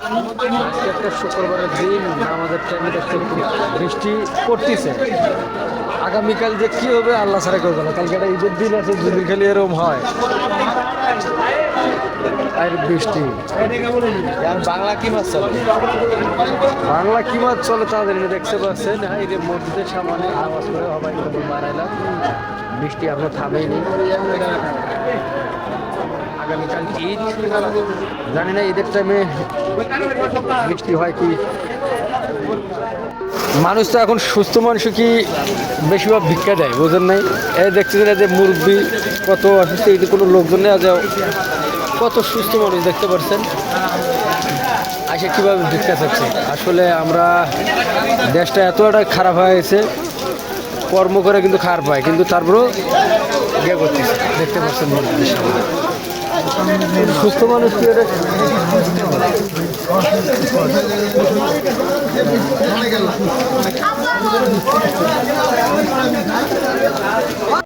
আজকে একটা শুক্রবারের দিন আমাদের টাইমে দেখতে বৃষ্টি পড়তেছে। আগামীকাল যে কি হবে আল্লাহ ছাড়া কেউ জানে। কালকে একটা ঈদের দিন আছে, যদি খালি এরকম হয় আর বৃষ্টি। বাংলা কি মাছ চলে? বাংলা কি মাছ চলে তাদের দেখতে পাচ্ছেন। এই যে মসজিদের সামনে নামাজ পড়ে সবাই বাড়াইলাম, বৃষ্টি এখনো থামেনি। আগামীকাল ঈদ, জানি না ঈদের টাইমে বৃষ্টি হয় কি। মানুষ তো এখন সুস্থ মানুষ কি বেশিরভাগ ভিক্ষা দেয়, বোঝেন নাই? এই দেখতেছেন যে মুরব্বী কত অসুস্থ, এই কোনো লোকজন নেই, কত সুস্থ মানুষ দেখতে পাচ্ছেন আসে কীভাবে ভিক্ষা চাচ্ছে। আসলে আমরা দেশটা এতটা খারাপ হয়ে গেছে, কর্ম করে কিন্তু খারাপ হয়, কিন্তু তারপরেও ইয়ে করতেছে। দেখতে পাচ্ছেন মুরব্বীর সামনে সুস্থ মানুষ কি এটা